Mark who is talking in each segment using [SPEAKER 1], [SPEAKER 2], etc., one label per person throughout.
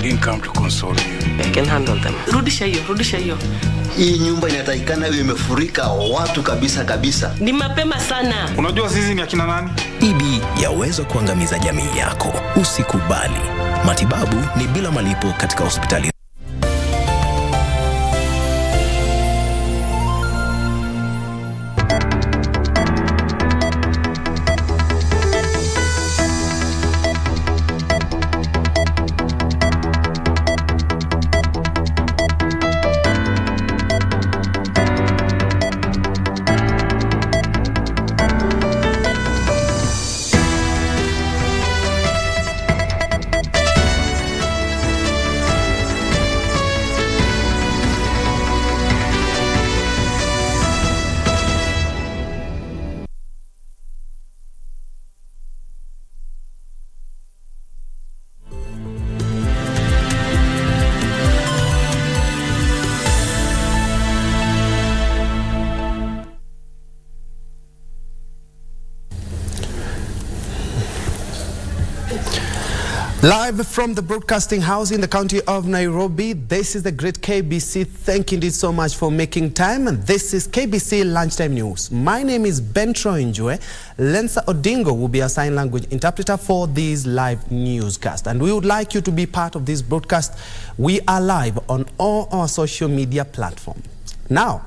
[SPEAKER 1] didn't come to console you.
[SPEAKER 2] I can handle them. Rudisha hiyo.
[SPEAKER 3] Hii nyumba inatakikana iwe imefurika watu kabisa.
[SPEAKER 2] Ni mapema sana.
[SPEAKER 1] Unajua sisi ni akina nani?
[SPEAKER 4] TB yaweza kuangamiza jamii yako. Usikubali. Matibabu ni bila malipo katika hospitali.
[SPEAKER 5] Live from the broadcasting house in the county of Nairobi, this is the great KBC. Thank you indeed so much for making time. And this is KBC Lunchtime News. My name is Njue. Lensa Odingo will be a sign language interpreter for this live newscast. And we would like you to be part of this broadcast. We are live on all our social media platforms. Now,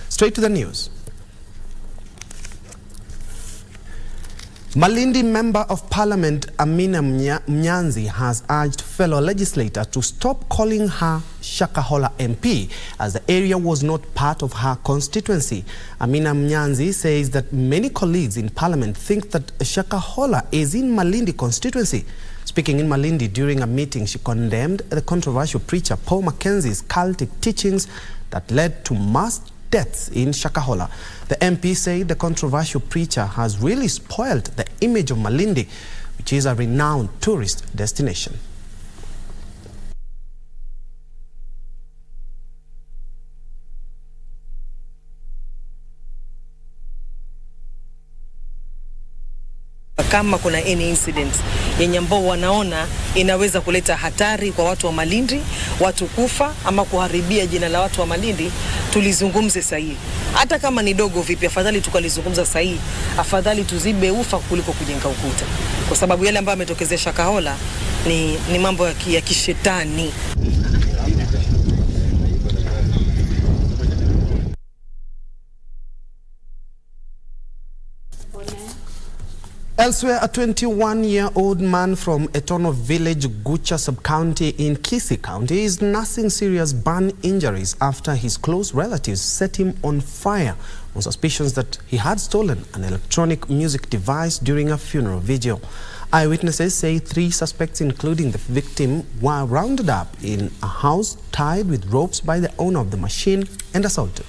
[SPEAKER 5] straight to the news. Malindi Member of Parliament Amina Mnyanzi has urged fellow legislators to stop calling her Shakahola MP, as the area was not part of her constituency. Amina Mnyanzi says that many colleagues in Parliament think that Shakahola is in Malindi constituency. Speaking in Malindi during a meeting, she condemned the controversial preacher Paul Mackenzie's cultic teachings that led to mass deaths in Shakahola. The MP said the controversial preacher has really spoiled the image of Malindi, which is a renowned tourist destination.
[SPEAKER 6] Kama kuna any incident yenye ambao wanaona inaweza kuleta hatari kwa watu wa Malindi, watu kufa ama kuharibia jina la watu wa Malindi, tulizungumze sahihi. Hata kama ni dogo vipi, afadhali tukalizungumza sahihi, afadhali tuzibe ufa kuliko kujenga ukuta. Kwa sababu yale ambayo ametokezea Shakahola ni mambo ya kishetani.
[SPEAKER 5] Elsewhere, a 21-year-old man from Etono village, Gucha sub-county in Kilifi County is nursing serious burn injuries after his close relatives set him on fire on suspicions that he had stolen an electronic music device during a funeral vigil. Eyewitnesses say 3 suspects, including the victim, were rounded up in a house, tied with ropes by the owner of the machine and assaulted.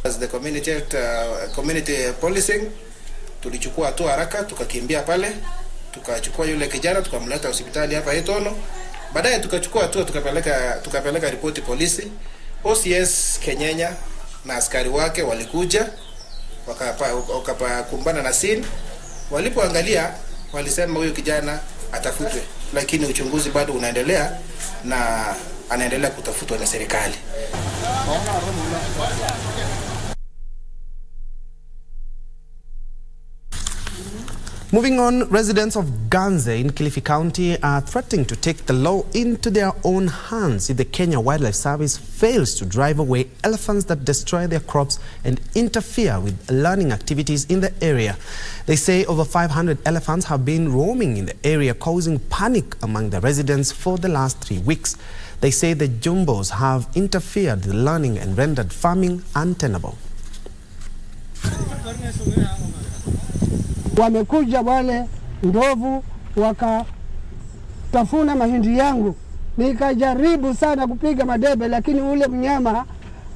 [SPEAKER 7] As the community policing, tulichukua hatua haraka, tukakimbia pale, tukachukua yule kijana, tukamleta hospitali hapa Etono. Baadaye tukachukua hatua, tukapeleka ripoti polisi. OCS Kenyenya na askari wake walikuja, wakakumbana na scene. Walipoangalia, walisema huyo kijana atafutwe, lakini uchunguzi bado unaendelea na anaendelea kutafutwa na serikali.
[SPEAKER 5] Moving on, residents of Garnier in Kilifi County are threatening to take the law into their own hands if the Kenya Wildlife Service fails to drive away elephants that destroy their crops and interfere with learning activities in the area. They say over 500 elephants have been roaming in the area, causing panic among the residents for the last 3 weeks. They say the jumbos have interfered with learning and rendered farming untenable.
[SPEAKER 8] Wamekuja wale ndovu wakatafuna mahindi yangu. Nikajaribu sana kupiga madebe, lakini ule mnyama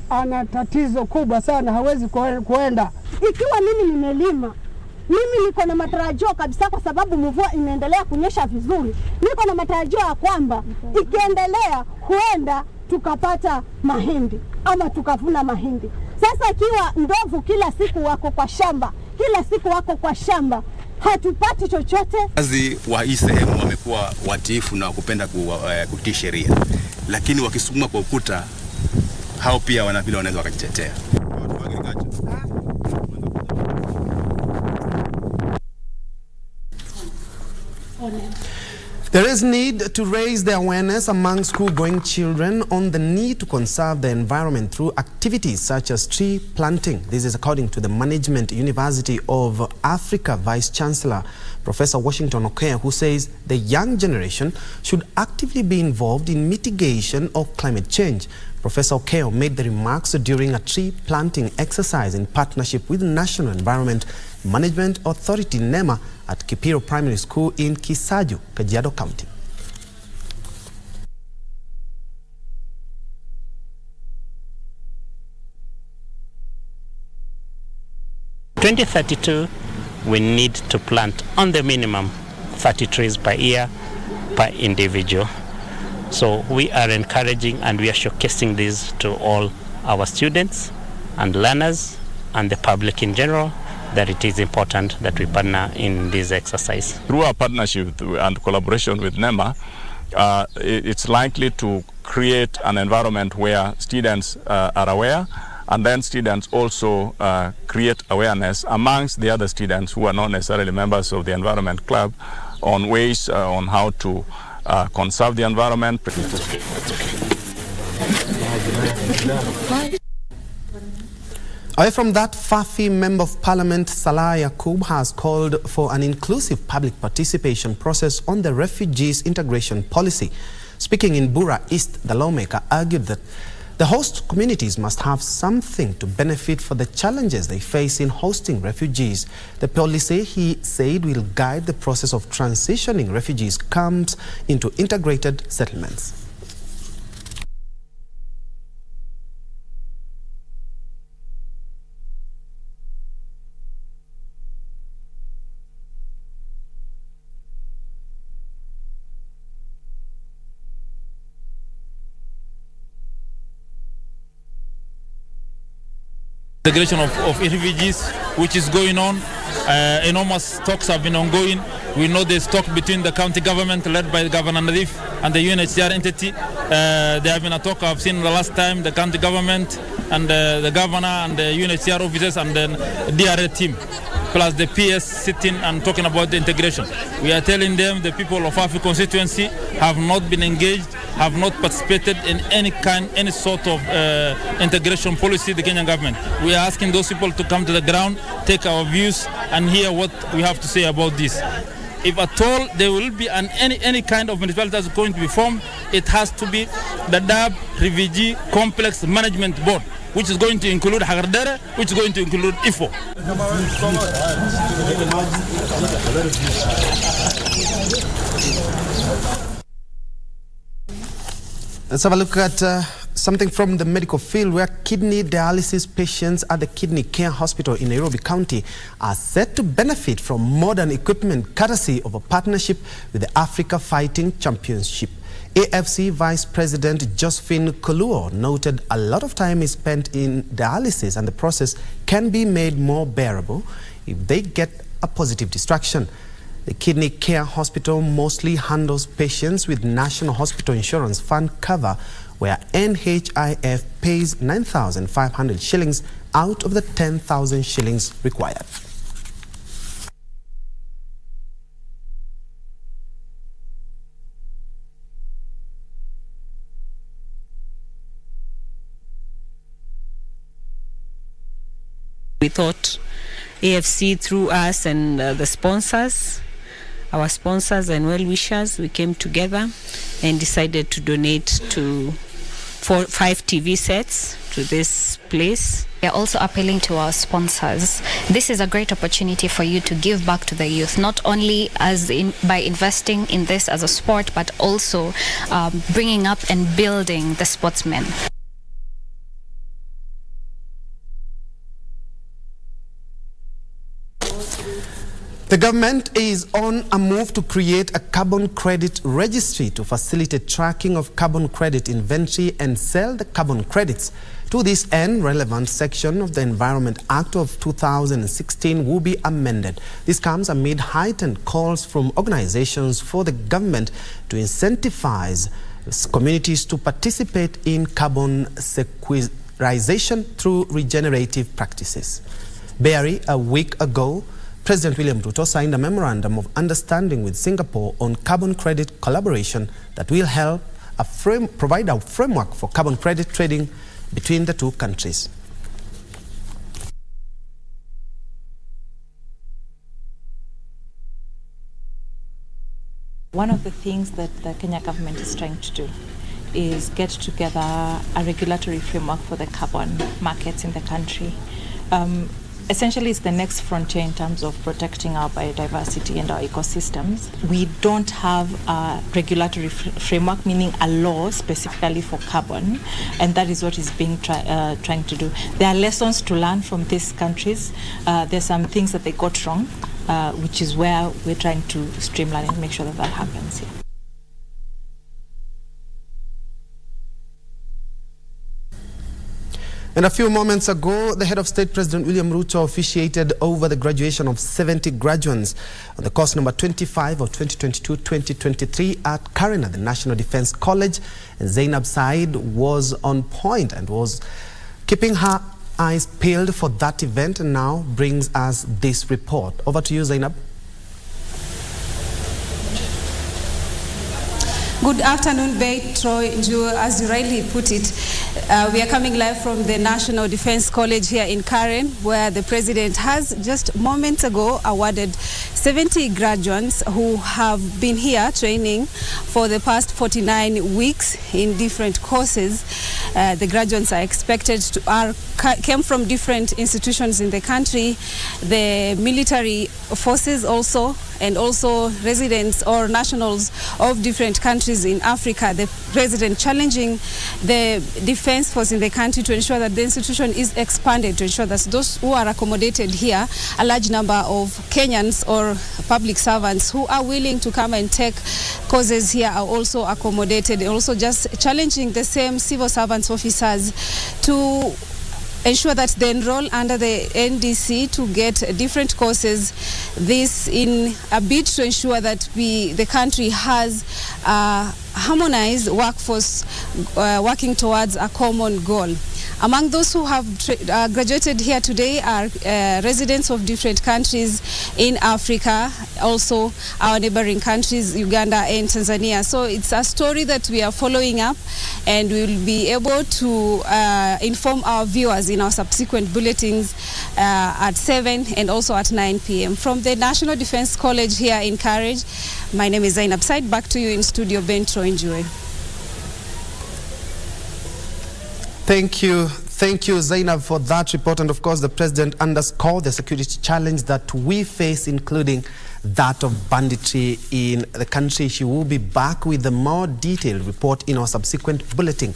[SPEAKER 8] ana tatizo kubwa sana, hawezi kuenda.
[SPEAKER 9] Ikiwa mimi nimelima, mimi niko na matarajio kabisa, kwa sababu mvua inaendelea kunyesha vizuri. Niko na matarajio ya kwamba ikiendelea huenda tukapata mahindi ama tukavuna mahindi. Sasa ikiwa ndovu kila siku wako kwa shamba, hatupati chochote.
[SPEAKER 10] Wakazi wa hii sehemu wamekuwa watiifu na kupenda kutii sheria, lakini wakisukuma kwa ukuta, hao pia wana vile wanaweza wakajitetea.
[SPEAKER 5] There is need to raise the awareness among school-going children on the need to conserve the environment through activities such as tree planting. This is according to the Management University of Africa Vice-Chancellor, Professor Washington Okea, who says the young generation should actively be involved in mitigation of climate change. Professor Okea made the remarks during a tree planting exercise in partnership with the National Environment Management Authority, NEMA, at Kipiro Primary School in Kisaju, Kajiado County.
[SPEAKER 11] In 2032, we need to plant on the minimum 30 trees per year per individual. So we are encouraging and we are showcasing this to all our students and learners and the public in general, that it is important that we partner in this exercise.
[SPEAKER 12] Through our partnership and collaboration with NEMA, it's likely to create an environment where students are aware, and then students also create awareness amongst the other students who are not necessarily members of the Environment Club on ways on how to conserve the environment.
[SPEAKER 5] Away from that, Fafi Member of Parliament Salah Yakub has called for an inclusive public participation process on the refugees integration policy. Speaking in Bura East, the lawmaker argued that the host communities must have something to benefit for the challenges they face in hosting refugees. The policy, he said, will guide the process of transitioning refugees camps into integrated settlements.
[SPEAKER 13] Integration of refugees, which is going on. Enormous talks have been ongoing. We know there's talk between the county government led by Governor Nadif and the UNHCR entity. There have been a talk I've seen the last time, the county government and the governor and the UNHCR officers and then DRA team, plus the PS sitting and talking about the integration. We are telling them the people of Afi constituency have not been engaged, have not participated in any sort of integration policy, the Kenyan government. We are asking those people to come to the ground, take our views and hear what we have to say about this. If at all there will be any kind of municipality that's going to be formed, it has to be the DAB Refugee Complex Management Board, which is going to include Hagardere, which is going to include IFO.
[SPEAKER 5] Let's have a look at something from the medical field, where kidney dialysis patients at the Kidney Care Hospital in Nairobi County are set to benefit from modern equipment courtesy of a partnership with the Africa Fighting Championship. AFC Vice President Josephine Koluo noted a lot of time is spent in dialysis and the process can be made more bearable if they get a positive distraction. The Kidney Care Hospital mostly handles patients with National Hospital Insurance Fund cover, where NHIF pays 9,500 shillings out of the 10,000 shillings required.
[SPEAKER 14] We thought AFC through us and the sponsors, our sponsors and well-wishers, we came together and decided to donate 5 TV sets to this place.
[SPEAKER 15] We are also appealing to our sponsors. This is a great opportunity for you to give back to the youth, not only by investing in this as a sport, but also bringing up and building the sportsmen.
[SPEAKER 5] The government is on a move to create a carbon credit registry to facilitate tracking of carbon credit inventory and sell the carbon credits. To this end, relevant section of the Environment Act of 2016 will be amended. This comes amid heightened calls from organizations for the government to incentivize communities to participate in carbon sequestration through regenerative practices. Barely a week ago, President William Ruto signed a memorandum of understanding with Singapore on carbon credit collaboration that will help provide a framework for carbon credit trading between the two countries.
[SPEAKER 16] One of the things that the Kenya government is trying to do is get together a regulatory framework for the carbon markets in the country. Essentially, it's the next frontier in terms of protecting our biodiversity and our ecosystems. We don't have a regulatory framework, meaning a law specifically for carbon, and that is what is being trying to do. There are lessons to learn from these countries. There's some things that they got wrong, which is where we're trying to streamline and make sure that that happens here.
[SPEAKER 5] And a few moments ago, the head of state, President William Ruto, officiated over the graduation of 70 graduates on the course number 25 of 2022-2023 at Karen at the National Defense College. And Zainab Said was on point and was keeping her eyes peeled for that event, and now brings us this report. Over to you, Zainab.
[SPEAKER 17] Good afternoon, Bay, Troy, Njue. As you rightly put it, we are coming live from the National Defense College here in Karen, where the President has just moments ago awarded 70 graduates who have been here training for the past 49 weeks in different courses. The graduates are expected to came from different institutions in the country, the military forces also, and also residents or nationals of different countries in Africa. The President challenging the defense force in the country to ensure that the institution is expanded, to ensure that those who are accommodated here, a large number of Kenyans or public servants who are willing to come and take courses here are also accommodated. Also just challenging the same civil servants officers to ensure that they enroll under the NDC to get different courses. This in a bid to ensure that the country has a harmonized workforce working towards a common goal. Among those who have graduated here today are residents of different countries in Africa, also our neighboring countries, Uganda and Tanzania. So it's a story that we are following up, and we will be able to inform our viewers in our subsequent bulletins at 7 and also at 9 p.m. From the National Defense College here in Courage, my name is Zainab Said. Back to you in studio, Bentro Njue.
[SPEAKER 5] Thank you, Zainab, for that report. And of course, the President underscored the security challenge that we face, including that of banditry in the country. She will be back with a more detailed report in our subsequent bulletin.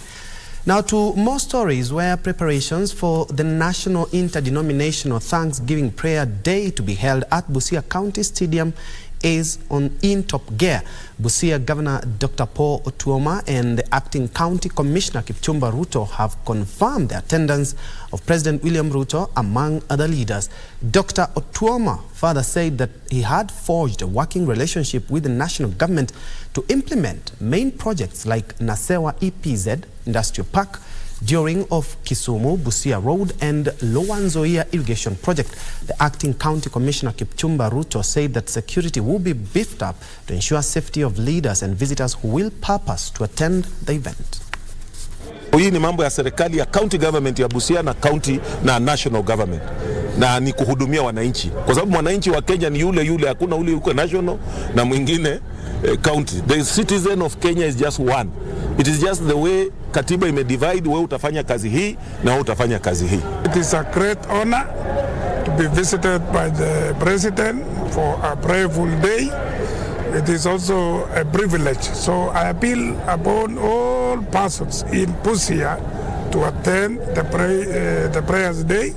[SPEAKER 5] Now to more stories where preparations for the National Interdenominational Thanksgiving Prayer Day to be held at Busia County Stadium is in top gear. Busia Governor Dr. Paul Otuoma and the Acting County Commissioner Kipchumba Ruto have confirmed the attendance of President William Ruto among other leaders. Dr. Otuoma further said that he had forged a working relationship with the national government to implement main projects like Nasewa EPZ Industrial Park, during of Kisumu, Busia Road and Lower Nzoia Irrigation Project. The Acting County Commissioner Kipchumba Ruto said that security will be beefed up to ensure safety of leaders and visitors who will purpose to attend the event.
[SPEAKER 18] Hii ni mambo ya serikali ya county government ya Busia na county na national government, na ni kuhudumia wananchi, kwa sababu mwananchi wa Kenya ni yule yule, hakuna ule uko national na mwingine county. The citizen of Kenya is just one. It is just the way katiba imedivide, wewe utafanya kazi hii na wewe utafanya kazi hii.
[SPEAKER 19] It is a great honor to be visited by the president for a prayerful day. It is also a privilege. So I appeal upon all persons in Busia to attend the prayers day.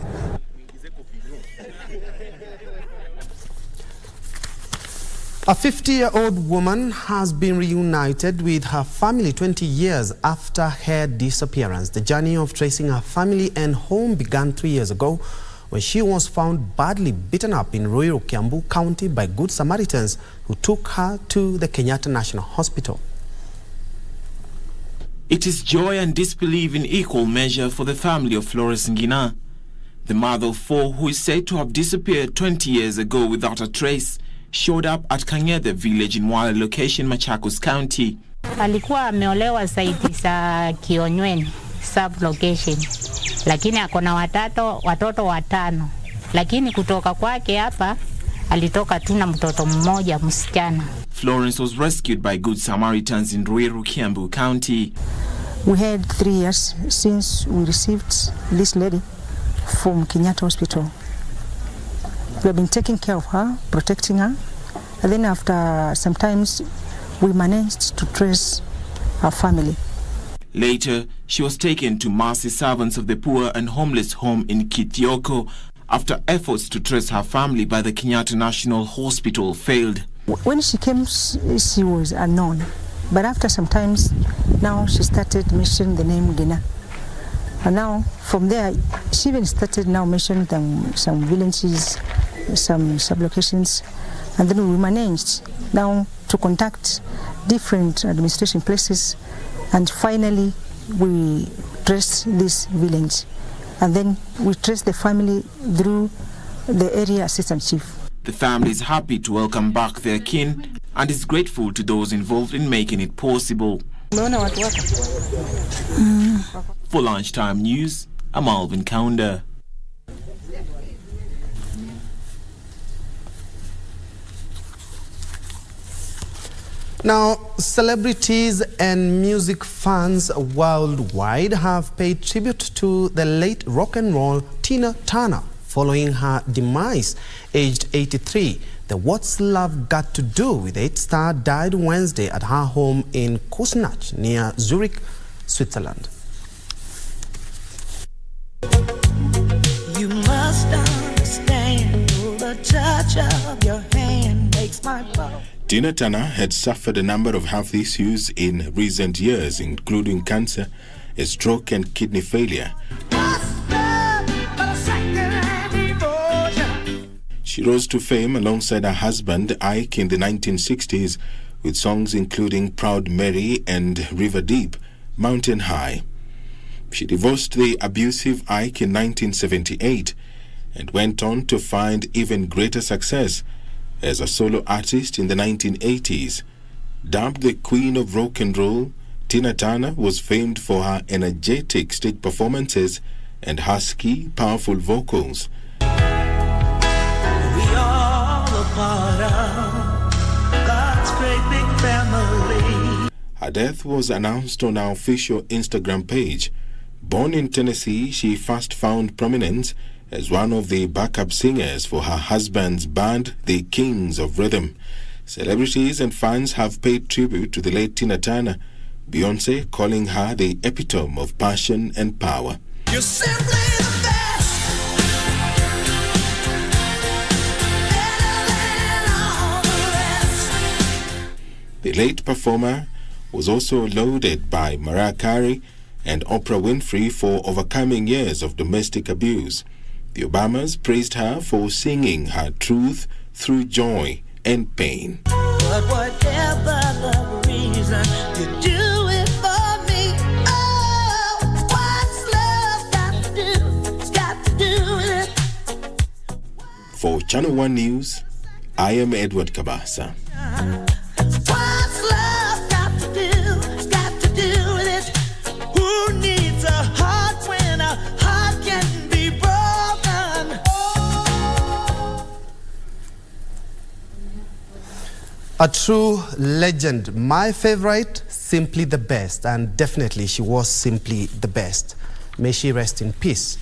[SPEAKER 5] A 50-year-old woman has been reunited with her family 20 years after her disappearance. The journey of tracing her family and home began 3 years ago when she was found badly beaten up in rural Kiambu County by Good Samaritans who took her to the Kenyatta National Hospital.
[SPEAKER 20] It is joy and disbelief in equal measure for the family of Flores Ngina. The mother of four, who is said to have disappeared 20 years ago without a trace, showed up at Kang'ethe village in Wale location, Machakos County.
[SPEAKER 21] Alikuwa ameolewa saiti za Kionyweni sub location, lakini akona watoto watano, lakini kutoka kwake hapa alitoka tu na mtoto mmoja msichana.
[SPEAKER 20] Florence was rescued by Good Samaritans in Ruiru, Kiambu County.
[SPEAKER 22] We had 3 years since we received this lady from Kenyatta Hospital. We have been taking care of her, protecting her, and then after sometimes we managed to trace her family.
[SPEAKER 20] Later, she was taken to Mercy Servants of the Poor and Homeless home in Kithioko after efforts to trace her family by the Kenyatta National Hospital failed.
[SPEAKER 22] When she came, she was unknown, but after sometimes, now she started mentioning the name Gina. And now, from there, she even started now mentioning some villages, some sub-locations, and then we managed now to contact different administration places, and finally we traced this village, and then we traced the family through the area assistant chief.
[SPEAKER 20] The family is happy to welcome back their kin and is grateful to those involved in making it possible. For Lunchtime News, I'm Alvin Kaunda.
[SPEAKER 5] Now, celebrities and music fans worldwide have paid tribute to the late rock and roll Tina Turner following her demise, aged 83. The What's Love Got to Do with It star died Wednesday at her home in Kusnach near Zurich, Switzerland.
[SPEAKER 23] You must understand the touch of your hand makes my pulse.
[SPEAKER 24] Tina Turner had suffered a number of health issues in recent years, including cancer, a stroke and kidney failure. She rose to fame alongside her husband Ike in the 1960s with songs including Proud Mary and River Deep, Mountain High. She divorced the abusive Ike in 1978 and went on to find even greater success as a solo artist in the 1980s. Dubbed the Queen of Rock and Roll, Tina Turner was famed for her energetic stage performances and husky, powerful vocals.
[SPEAKER 23] We all a part of God's great big family.
[SPEAKER 24] Her death was announced on her official Instagram page. Born in Tennessee, she first found prominence as one of the backup singers for her husband's band, the Kings of Rhythm. Celebrities and fans have paid tribute to the late Tina Turner, Beyonce calling her the epitome of passion and power.
[SPEAKER 23] You're simply the best. Better than all the rest.
[SPEAKER 24] The late performer was also lauded by Mariah Carey and Oprah Winfrey for overcoming years of domestic abuse. The Obamas praised her for singing her truth through joy and pain.
[SPEAKER 23] But whatever the reason, you do it for me. Oh, what's love got to do? It's got to do with it.
[SPEAKER 24] For Channel 1 News, I am Edward Kabasa.
[SPEAKER 23] What's love got to do? It's got to do with it. Who needs a heart when a heart can be broken?
[SPEAKER 5] A true legend. My favorite, simply the best. And definitely she was simply the best. May she rest in peace.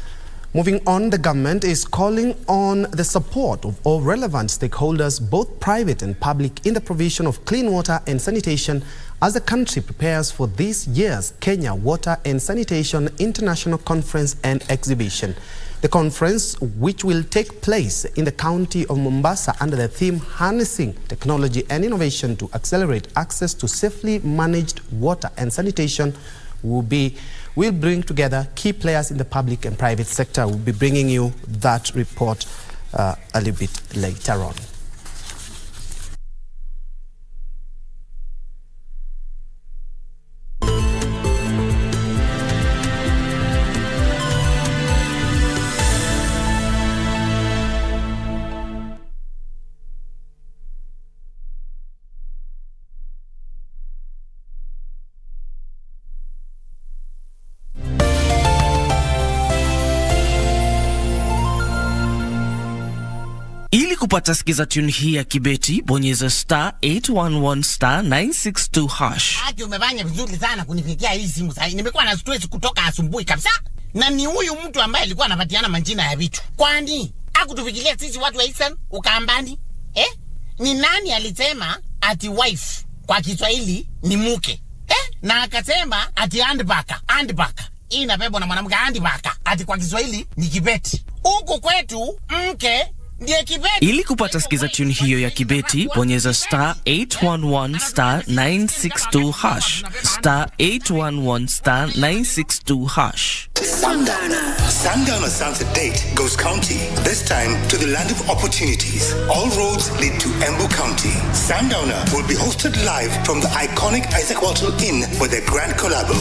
[SPEAKER 5] Moving on, the government is calling on the support of all relevant stakeholders, both private and public, in the provision of clean water and sanitation as the country prepares for this year's Kenya Water and Sanitation International Conference and Exhibition. The conference, which will take place in the county of Mombasa under the theme Harnessing Technology and Innovation to Accelerate Access to Safely Managed Water and Sanitation, will bring together key players in the public and private sector. We'll be bringing you that report a little bit later on.
[SPEAKER 1] Ili kupata sikiza tune hii ya kibeti, bonyeza *811*962#.
[SPEAKER 2] Haki umefanya vizuri sana kunifikia hii simu sasa. Nimekuwa na stress kutoka asubuhi kabisa. Na ni huyu mtu ambaye alikuwa anapatiana majina ya vitu. Kwani hakutufikiria sisi watu wa Eastern Ukambani? Ni nani alisema ati wife kwa Kiswahili ni mke? Na akasema ati handbaka. Hii inabebwa na mwanamke handbaka. Ati kwa Kiswahili ni kibeti. Huko kwetu mke
[SPEAKER 1] ili kupata sikiza tune hiyo ya kibeti, bonyeza *811*962#. *811*962#.
[SPEAKER 3] Sundowner Sunset Date goes county, this time to the land of opportunities. All roads lead to Embu County. Sundowner will be hosted live from the iconic Isaac Walton Inn with a grand collabo.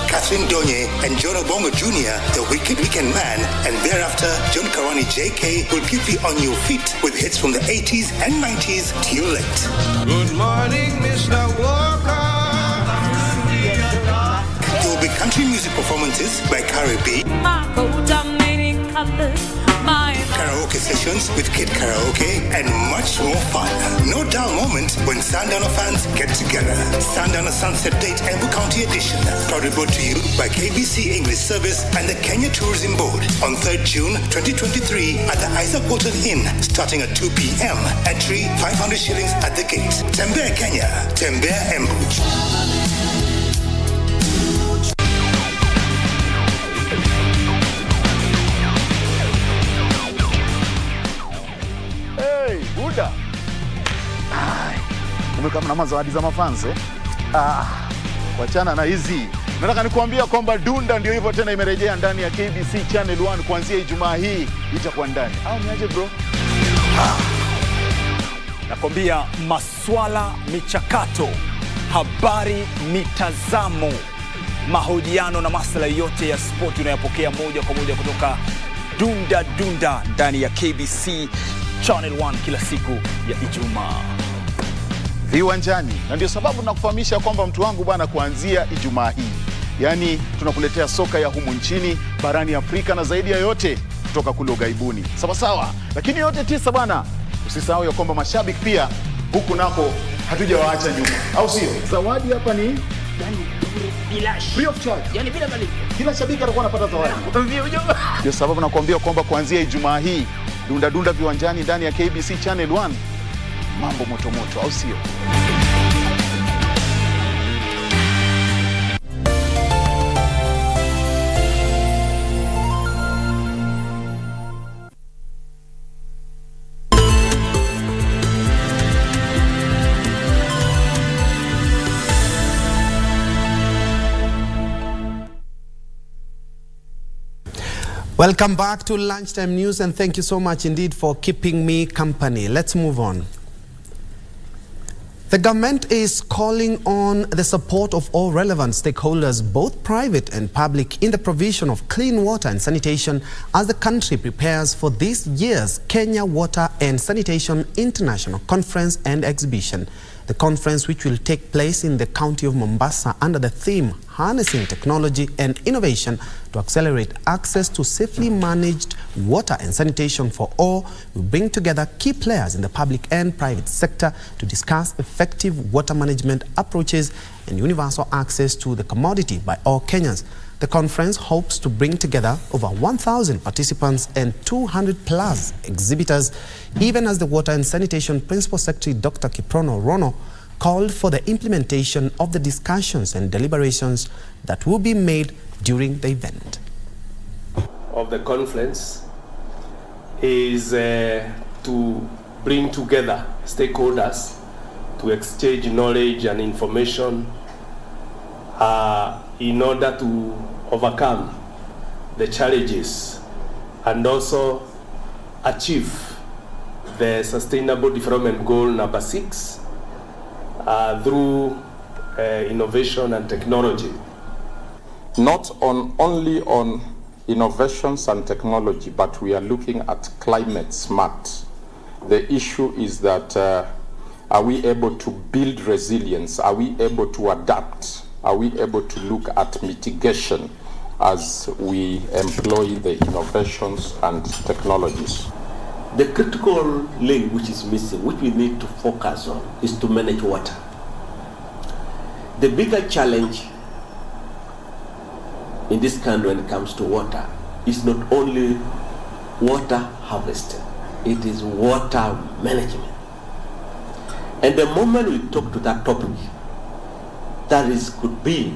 [SPEAKER 3] Catherine Donye and John Obongo Jr., the Wicked Weekend Man, and thereafter John Karwani JK will keep you on your feet with hits from the 80s and 90s till late.
[SPEAKER 4] Good morning, Mr. Walker.
[SPEAKER 3] There will be country music performances by Carrie B, karaoke sessions with Kid Karaoke, and much more fun. No dull moment when Sundowner fans get together. Sundowner Sunset Date Embu County Edition, proudly brought to you by KBC English Service and the Kenya Tourism Board on 3rd June 2023 at the Isaac Walton Inn, starting at 2 p.m. Entry 500 shillings at the gate. Tembea Kenya, Tembea Embu.
[SPEAKER 25] Buda. Umekama na mazawadi za mafanse. Wachana na hizi. Nataka nikuambia kwamba Dunda ndio hivyo tena imerejea ndani ya KBC Channel 1 kuanzia Ijumaa hii itakuwa ndani. Au niaje bro?
[SPEAKER 26] Nakwambia maswala, michakato, habari, mitazamo, mahojiano na masuala yote ya sport unayopokea moja kwa moja kutoka Dunda ndani ya KBC Channel 1 kila siku ya Ijumaa.
[SPEAKER 25] Viwanjani. Na ndio sababu nakufahamisha kwamba mtu wangu bwana, kuanzia Ijumaa hii, yani tunakuletea soka ya humu nchini, barani Afrika na zaidi ya yote kutoka kule ughaibuni. Sawa. Lakini yote tisa bwana, usisahau ya kwamba mashabiki pia huku nako hatujawaacha nyuma. Au sio? Zawadi hapa ni
[SPEAKER 2] bila
[SPEAKER 25] free of charge.
[SPEAKER 2] Yani bila malipo.
[SPEAKER 25] Kila shabiki atakuwa anapata zawadi. Ndio sababu nakuambia kwamba kuanzia Ijumaa hii Dunda viwanjani ndani ya KBC Channel 1. Mambo moto, au sio?
[SPEAKER 5] Welcome back to Lunchtime News, and thank you so much indeed for keeping me company. Let's move on. The government is calling on the support of all relevant stakeholders, both private and public, in the provision of clean water and sanitation as the country prepares for this year's Kenya Water and Sanitation International Conference and Exhibition. The conference, which will take place in the county of Mombasa under the theme Harnessing Technology and Innovation to Accelerate Access to Safely Managed Water and Sanitation for All, will bring together key players in the public and private sector to discuss effective water management approaches and universal access to the commodity by all Kenyans. The conference hopes to bring together over 1,000 participants and 200+ exhibitors, even as the Water and Sanitation Principal Secretary Dr. Kiprono Rono called for the implementation of the discussions and deliberations that will be made during the event.
[SPEAKER 27] Of the conference
[SPEAKER 6] is to bring together stakeholders to exchange knowledge and information in order to overcome the challenges and also achieve the Sustainable Development Goal number 6 through innovation and technology.
[SPEAKER 7] Not only on innovations and technology, but we are looking at climate smart. The issue is that are we able to build resilience? Are we able to adapt? Are we able to look at mitigation as we employ the innovations and technologies?
[SPEAKER 8] The critical link which is missing, which we need to focus on, is to manage water. The bigger challenge in this country when it comes to water is not only water harvesting, it is water management. And the moment we talk to that topic, that could be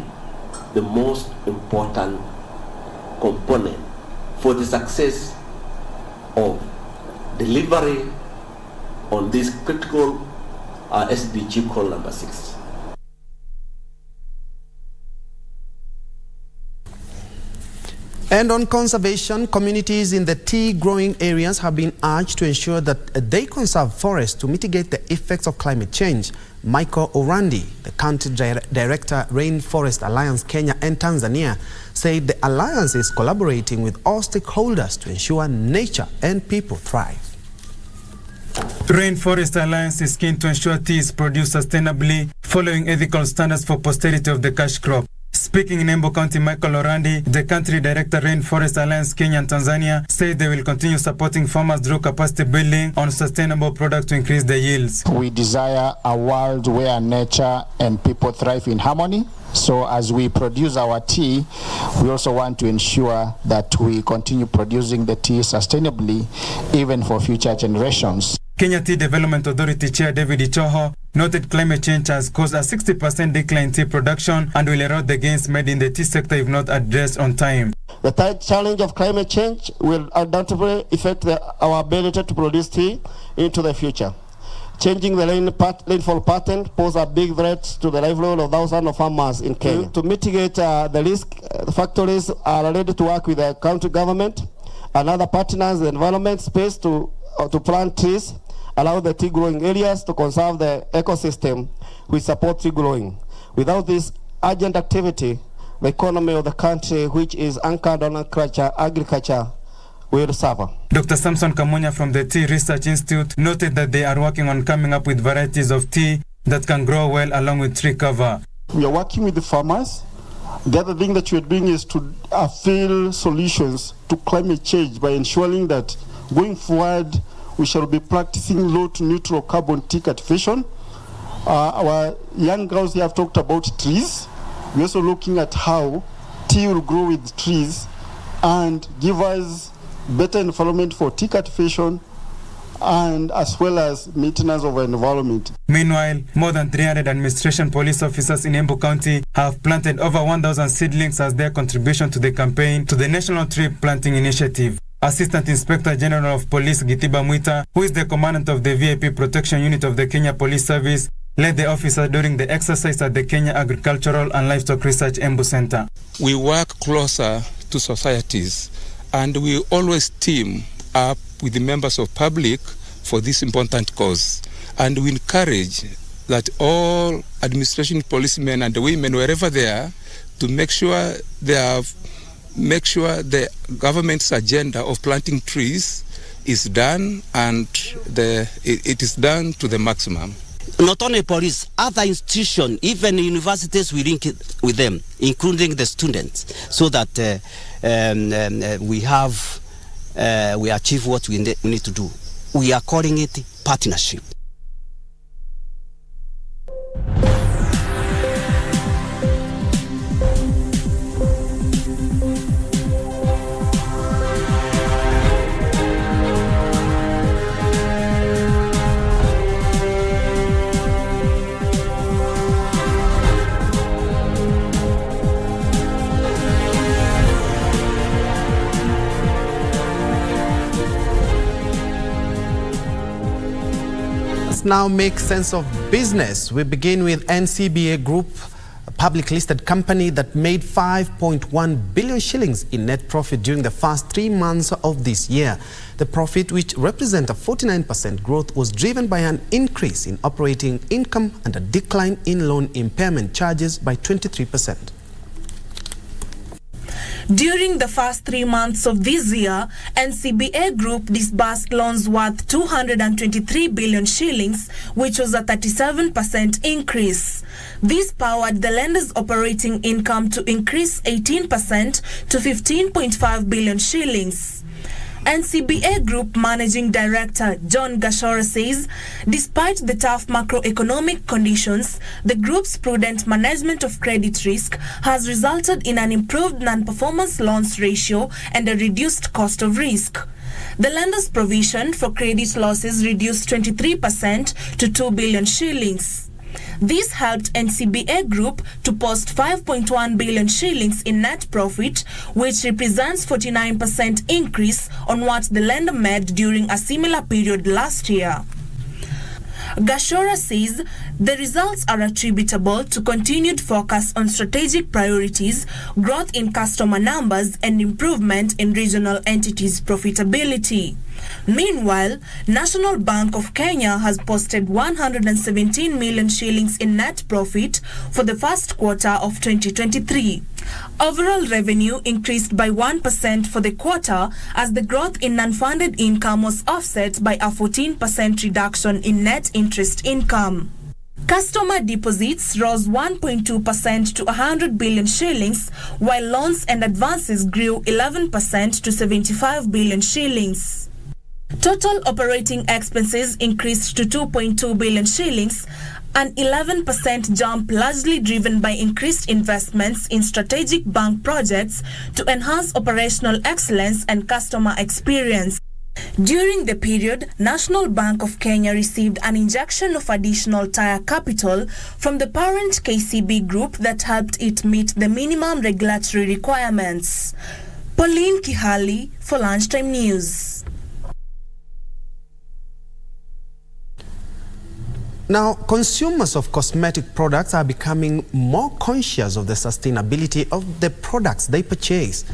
[SPEAKER 8] the most important component for the success of delivery on this critical SDG call number 6.
[SPEAKER 5] And on conservation, communities in the tea growing areas have been urged to ensure that they conserve forests to mitigate the effects of climate change. Michael Orandi, the country director, Rainforest Alliance Kenya and Tanzania, said the alliance is collaborating with all stakeholders to ensure nature and people thrive.
[SPEAKER 9] Rainforest Alliance is keen to ensure tea is produced sustainably, following ethical standards for posterity of the cash crop. Speaking in Embu County, Michael Orandi, the country director, Rainforest Alliance Kenya and Tanzania, said they will continue supporting farmers through capacity building on sustainable products to increase the yields.
[SPEAKER 10] We desire a world where nature and people thrive in harmony. So as we produce our tea, we also want to ensure that we continue producing the tea sustainably, even for future generations.
[SPEAKER 9] Kenya Tea Development Authority Chair David Ichoho noted climate change has caused a 60% decline in tea production and will erode the gains made in the tea sector if not addressed on time.
[SPEAKER 11] The challenge of climate change will undoubtedly affect our ability to produce tea into the future. Changing the rainfall pattern poses a big threat to the livelihood of thousands of farmers in Kenya. To mitigate the risk, the factories are ready to work with the county government and other partners in the environment space to plant trees, allow the tea growing areas to conserve the ecosystem which support tea growing. Without this urgent activity, the economy of the country, which is anchored on agriculture, will suffer.
[SPEAKER 9] Dr. Samson Kamunya from the Tea Research Institute noted that they are working on coming up with varieties of tea that can grow well along with tree cover.
[SPEAKER 11] We are working with the farmers. The other thing that we are doing is to fill solutions to climate change by ensuring that going forward we shall be practicing low to neutral carbon tea cultivation. Our young girls here have talked about trees. We're also looking at how tea will grow with trees and give us better environment for tea cultivation and as well as maintenance of our environment.
[SPEAKER 9] Meanwhile, more than 300 administration police officers in Embu County have planted over 1,000 seedlings as their contribution to the campaign to the National Tree Planting Initiative. Assistant Inspector General of Police Gitiba Mwita, who is the commandant of the VIP Protection Unit of the Kenya Police Service, led the officer during the exercise at the Kenya Agricultural and Livestock Research Embu Center.
[SPEAKER 27] We work closer to societies and we always team up with the members of public for this important cause. And we encourage that all administration policemen and the women, wherever they are, to make sure the government's agenda of planting trees is done and it is done to the maximum.
[SPEAKER 28] Not only police, other institutions, even universities, we link it with them, including the students, so that we achieve what we need to do. We are calling it partnership.
[SPEAKER 5] Let's now make sense of business. We begin with NCBA Group, a public listed company that made 5.1 billion shillings in net profit during the first 3 months of this year. The profit, which represents a 49% growth, was driven by an increase in operating income and a decline in loan impairment charges by 23%.
[SPEAKER 12] During the first 3 months of this year, NCBA Group disbursed loans worth 223 billion shillings, which was a 37% increase. This powered the lender's operating income to increase 18% to 15.5 billion shillings. NCBA Group Managing Director John Gashora says, despite the tough macroeconomic conditions, the group's prudent management of credit risk has resulted in an improved non-performance loans ratio and a reduced cost of risk. The lender's provision for credit losses reduced 23% to 2 billion shillings. This helped NCBA Group to post 5.1 billion shillings in net profit, which represents 49% increase on what the lender made during a similar period last year. Gashora says the results are attributable to continued focus on strategic priorities, growth in customer numbers, and improvement in regional entities' profitability. Meanwhile, National Bank of Kenya has posted 117 million shillings in net profit for the first quarter of 2023. Overall revenue increased by 1% for the quarter as the growth in non-funded income was offset by a 14% reduction in net interest income. Customer deposits rose 1.2% to 100 billion shillings, while loans and advances grew 11% to 75 billion shillings. Total operating expenses increased to 2.2 billion shillings, an 11% jump largely driven by increased investments in strategic bank projects to enhance operational excellence and customer experience. During the period, National Bank of Kenya received an injection of additional tire capital from the parent KCB Group that helped it meet the minimum regulatory requirements. Pauline Kihali for Lunchtime News.
[SPEAKER 5] Now, consumers of cosmetic products are becoming more conscious of the sustainability of the products they purchase.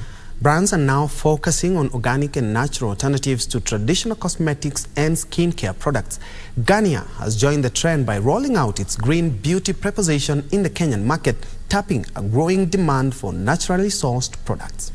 [SPEAKER 5] Brands are now focusing on organic and natural alternatives to traditional cosmetics and skincare products. Garnier has joined the trend by rolling out its green beauty proposition in the Kenyan market, tapping a growing demand for naturally sourced products.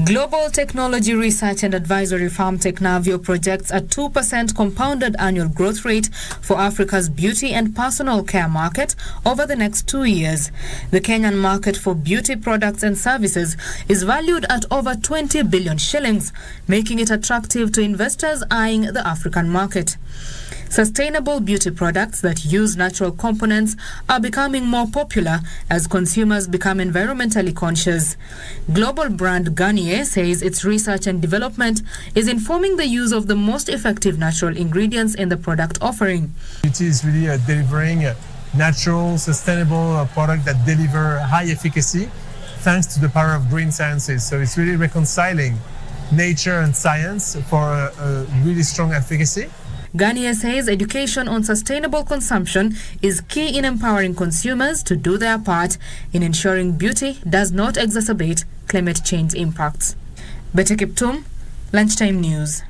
[SPEAKER 13] Global Technology Research and Advisory firm Technavio projects a 2% compounded annual growth rate for Africa's beauty and personal care market over the next 2 years. The Kenyan market for beauty products and services is valued at over 20 billion shillings, making it attractive to investors eyeing the African market. Sustainable beauty products that use natural components are becoming more popular as consumers become environmentally conscious. Global brand Garnier says its research and development is informing the use of the most effective natural ingredients in the product offering.
[SPEAKER 14] It is really delivering a natural, sustainable product that deliver high efficacy thanks to the power of green sciences. So it's really reconciling nature and science for a really strong efficacy.
[SPEAKER 13] Garnier says education on sustainable consumption is key in empowering consumers to do their part in ensuring beauty does not exacerbate climate change impacts. Bete Kiptum, Lunchtime News.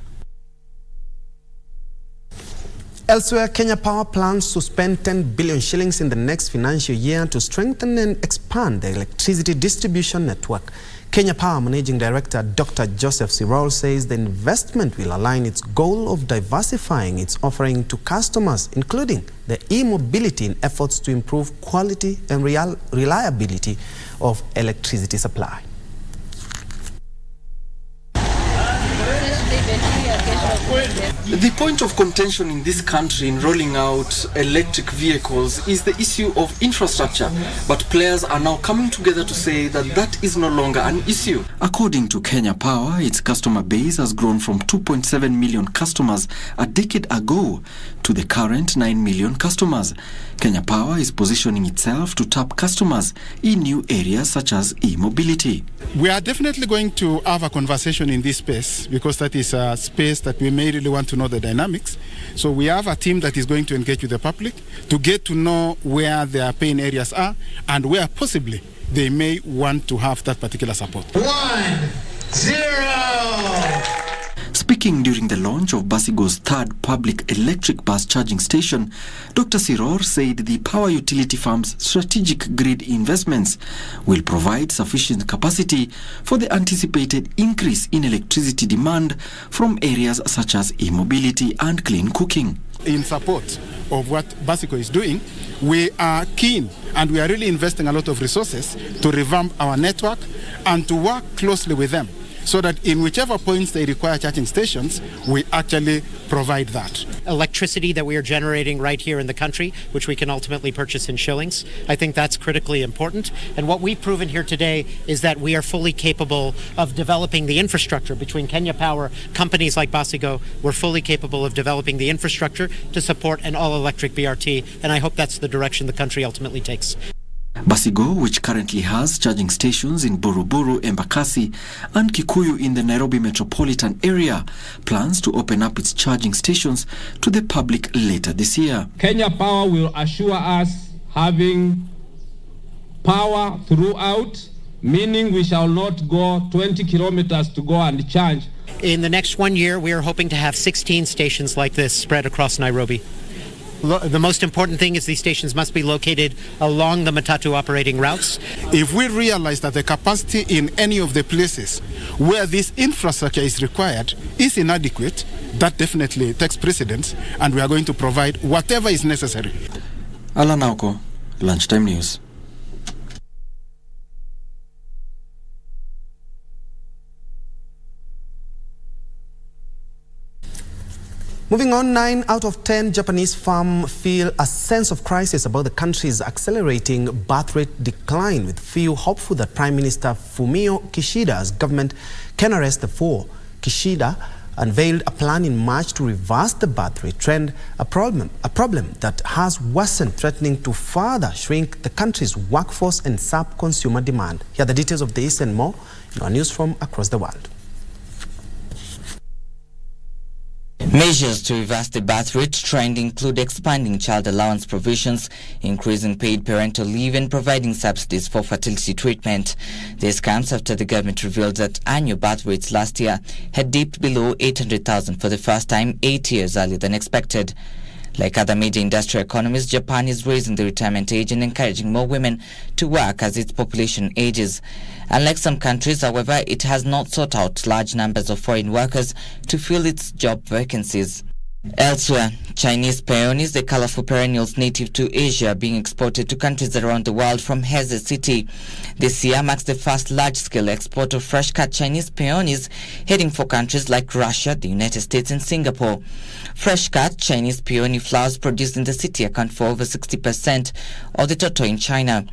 [SPEAKER 5] Elsewhere, Kenya Power plans to spend 10 billion shillings in the next financial year to strengthen and expand the electricity distribution network. Kenya Power Managing Director Dr. Joseph Sirol says the investment will align its goal of diversifying its offering to customers, including the e-mobility in efforts to improve quality and reliability of electricity supply.
[SPEAKER 15] The point of contention in this country in rolling out electric vehicles is the issue of infrastructure, but players are now coming together to say that that is no longer an issue. According to Kenya Power, its customer base has grown from 2.7 million customers a decade ago to the current 9 million customers. Kenya Power is positioning itself to tap customers in new areas such as e-mobility.
[SPEAKER 16] We are definitely going to have a conversation in this space because that is a space that we may really want to to know the dynamics. So we have a team that is going to engage with the public to get to know where their pain areas are and where possibly they may want to have that particular support.
[SPEAKER 17] 1-0.
[SPEAKER 15] Speaking during the launch of Basigo's third public electric bus charging station, Dr. Siror said the power utility firm's strategic grid investments will provide sufficient capacity for the anticipated increase in electricity demand from areas such as e-mobility and clean cooking.
[SPEAKER 16] In support of what Basigo is doing, we are keen and we are really investing a lot of resources to revamp our network and to work closely with them, so that in whichever points they require charging stations, we actually provide that.
[SPEAKER 18] Electricity that we are generating right here in the country, which we can ultimately purchase in shillings, I think that's critically important. And what we've proven here today is that we are fully capable of developing the infrastructure between Kenya Power, companies like Basigo. We're fully capable of developing the infrastructure to support an all-electric BRT, and I hope that's the direction the country ultimately takes.
[SPEAKER 15] Basigo, which currently has charging stations in Buruburu, Embakasi and Kikuyu in the Nairobi metropolitan area, plans to open up its charging stations to the public later this year.
[SPEAKER 19] Kenya Power will assure us having power throughout, meaning we shall not go 20 kilometers to go and charge.
[SPEAKER 18] In the next 1 year, we are hoping to have 16 stations like this spread across Nairobi. The most important thing is these stations must be located along the matatu operating routes.
[SPEAKER 16] If we realize that the capacity in any of the places where this infrastructure is required is inadequate, that definitely takes precedence, and we are going to provide whatever is necessary.
[SPEAKER 15] Alan Auko, Lunchtime News.
[SPEAKER 5] Moving on, 9 out of 10 Japanese farms feel a sense of crisis about the country's accelerating birth rate decline, with few hopeful that Prime Minister Fumio Kishida's government can arrest the fall. Kishida unveiled a plan in March to reverse the birth rate trend, a problem that has worsened, threatening to further shrink the country's workforce and sap consumer demand. Here are the details of this and more in our news from across the world.
[SPEAKER 20] Measures to reverse the birth rate trend include expanding child allowance provisions, increasing paid parental leave, and providing subsidies for fertility treatment. This comes after the government revealed that annual birth rates last year had dipped below 800,000 for the first time 8 years earlier than expected. Like other major industrial economies, Japan is raising the retirement age and encouraging more women to work as its population ages. Unlike some countries, however, it has not sought out large numbers of foreign workers to fill its job vacancies. Elsewhere, Chinese peonies, the colorful perennials native to Asia, are being exported to countries around the world from Heze City. This year marks the first large-scale export of fresh-cut Chinese peonies heading for countries like Russia, the United States and Singapore. Fresh-cut Chinese peony flowers produced in the city account for over 60% of the total in China.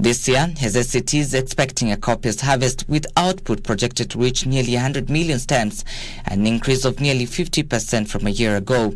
[SPEAKER 20] This year, Heze City is expecting a copious harvest, with output projected to reach nearly 100 million stems, an increase of nearly 50% from a year ago.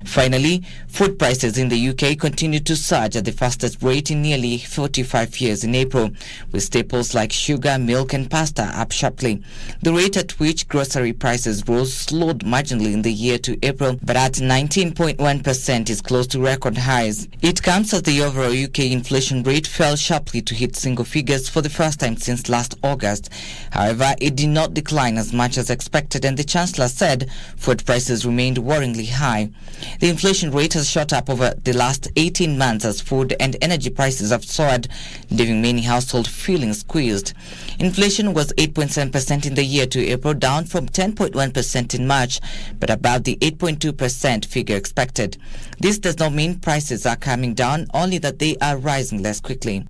[SPEAKER 20] Finally, food prices in the UK continue to surge at the fastest rate in nearly 45 years in April, with staples like sugar, milk and pasta up sharply. The rate at which grocery prices rose slowed marginally in the year to April, but at 19.1% is close to record highs. It comes as the overall UK inflation rate fell sharply to hit single figures for the first time since last August. However, it did not decline as much as expected, and the Chancellor said food prices remained worryingly high. The inflation rate has shot up over the last 18 months as food and energy prices have soared, leaving many households feeling squeezed. Inflation was 8.7% in the year to April, down from 10.1% in March, but above the 8.2% figure expected. This does not mean prices are coming down, only that they are rising less quickly.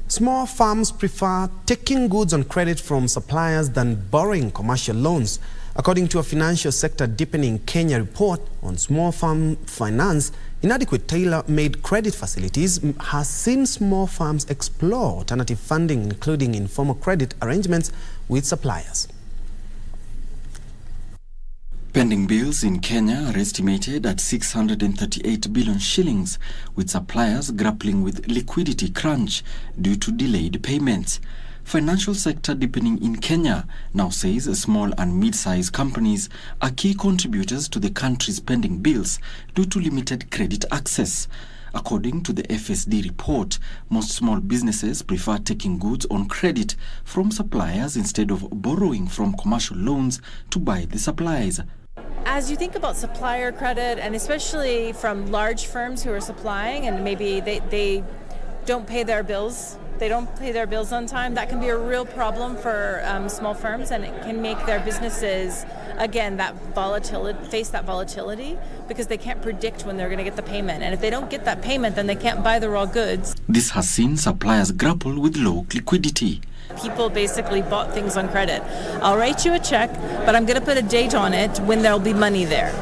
[SPEAKER 5] Small farms prefer taking goods on credit from suppliers than borrowing commercial loans. According to a financial sector deepening Kenya report on small farm finance, inadequate tailor-made credit facilities has seen small farms explore alternative funding, including informal credit arrangements with suppliers.
[SPEAKER 15] Pending bills in Kenya are estimated at 638 billion shillings, with suppliers grappling with liquidity crunch due to delayed payments. financial sector deepening in Kenya now says small and mid-sized companies are key contributors to the country's pending bills due to limited credit access. According to the FSD report, most small businesses prefer taking goods on credit from suppliers instead of borrowing from commercial loans to buy the supplies.
[SPEAKER 1] As you think about supplier credit, and especially from large firms who are supplying and maybe they don't pay their bills, on time, that can be a real problem for small firms, and it can make their businesses, again, face that volatility because they can't predict when they're going to get the payment. And if they don't get that payment, then they can't buy the raw goods.
[SPEAKER 15] This has seen suppliers grapple with low liquidity.
[SPEAKER 1] People basically bought things on credit. I'll write you a check, but I'm going to put a date on it when there'll be money there.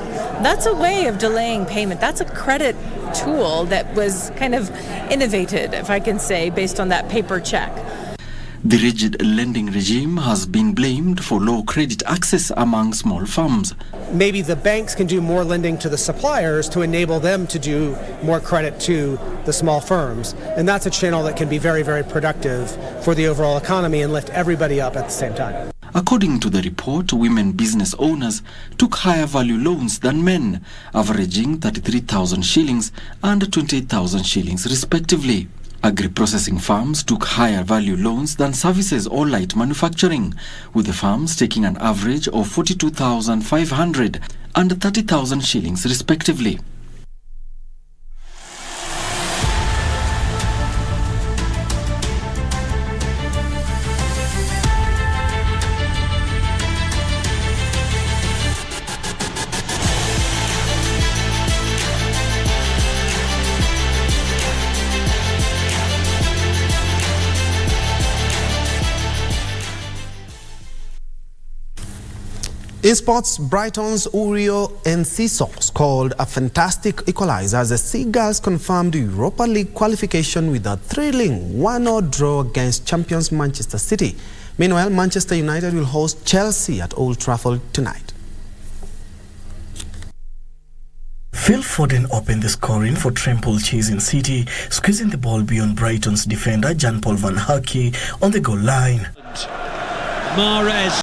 [SPEAKER 1] That's a way of delaying payment. That's a credit tool that was kind of innovated, if I can say, based on that paper check.
[SPEAKER 15] The rigid lending regime has been blamed for low credit access among small firms.
[SPEAKER 3] Maybe the banks can do more lending to the suppliers to enable them to do more credit to the small firms. And that's a channel that can be very, very productive for the overall economy and lift everybody up at the same time.
[SPEAKER 15] According to the report, women business owners took higher value loans than men, averaging 33,000 shillings and 28,000 shillings respectively. Agri-processing firms took higher value loans than services or light manufacturing, with the firms taking an average of 42,500 and 30,000 shillings respectively.
[SPEAKER 5] Esports, Brighton's Uriel Enciso scored a fantastic equalizer as the Seagulls confirmed Europa League qualification with a thrilling 1-0 draw against champions Manchester City. Meanwhile, Manchester United will host Chelsea at Old Trafford tonight.
[SPEAKER 4] Phil Foden opened the scoring for Trample Chasing City, squeezing the ball beyond Brighton's defender Jan-Paul Van Hake on the goal line.
[SPEAKER 17] Mahrez